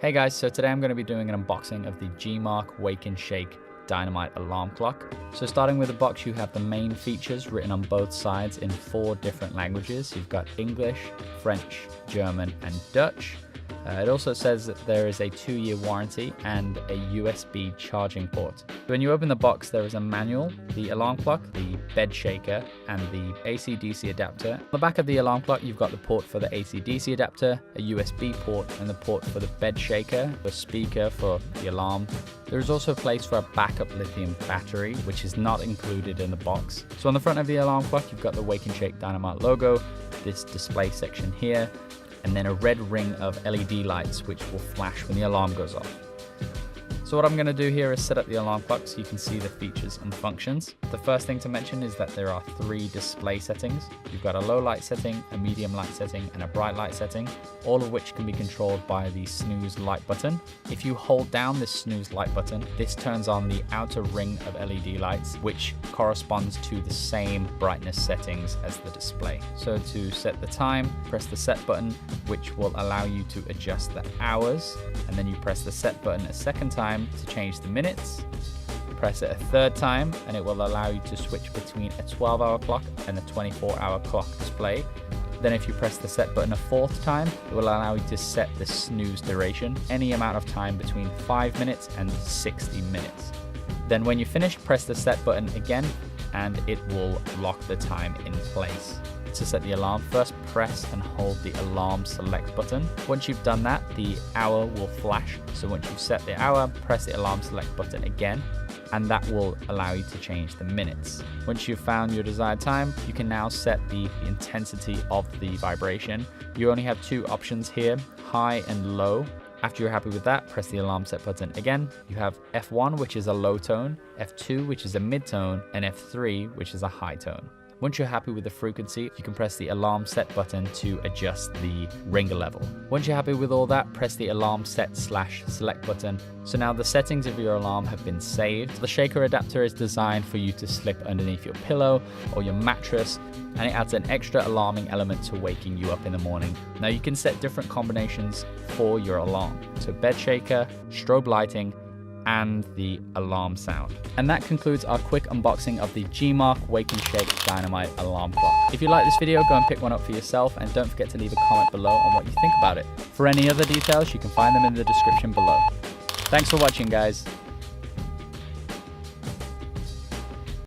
Hey guys, so today I'm going to be doing an unboxing of the Geemarc Wake and Shake Dynamite alarm clock. So starting with the box, you have the main features written on both sides in 4 different languages. You've got English, French, German, and Dutch. It also says that there is a 2-year warranty and a USB charging port. When you open the box, there is a manual, the alarm clock, the bed shaker, and the AC/DC adapter. On the back of the alarm clock, you've got the port for the AC/DC adapter, a USB port, and the port for the bed shaker, the speaker for the alarm. There is also a place for a backup lithium battery, which is not included in the box. So on the front of the alarm clock, you've got the Wake and Shake Dynamite logo, this display section here, and then a red ring of LED lights which will flash when the alarm goes off. So what I'm going to do here is set up the alarm clock so you can see the features and functions. The first thing to mention is that there are 3 display settings. You've got a low light setting, a medium light setting, and a bright light setting, all of which can be controlled by the snooze light button. If you hold down this snooze light button, this turns on the outer ring of LED lights, which corresponds to the same brightness settings as the display. So to set the time, press the set button, which will allow you to adjust the hours, and then you press the set button a second time to change the minutes. Press it a third time and it will allow you to switch between a 12-hour clock and a 24-hour clock display. Then if you press the set button a 4th time, it will allow you to set the snooze duration, any amount of time between 5 minutes and 60 minutes. Then when you finish, press the set button again and it will lock the time in place. To set the alarm, first press and hold the alarm select button. Once you've done that, the hour will flash. So once you've set the hour, press the alarm select button again, and that will allow you to change the minutes. Once you've found your desired time, you can now set the intensity of the vibration. You only have 2 options here, high and low. After you're happy with that, press the alarm set button again. You have F1, which is a low tone, F2, which is a mid tone, and F3, which is a high tone. Once you're happy with the frequency, you can press the alarm set button to adjust the ringer level. Once you're happy with all that, press the alarm set/select button. So now the settings of your alarm have been saved. The shaker adapter is designed for you to slip underneath your pillow or your mattress, and it adds an extra alarming element to waking you up in the morning. Now you can set different combinations for your alarm. So bed shaker, strobe lighting, and the alarm sound. And that concludes our quick unboxing of the Geemarc Wake and Shake Dynamite alarm clock. If you like this video, go and pick one up for yourself, and don't forget to leave a comment below on what you think about it. For any other details, you can find them in the description below. Thanks for watching, guys.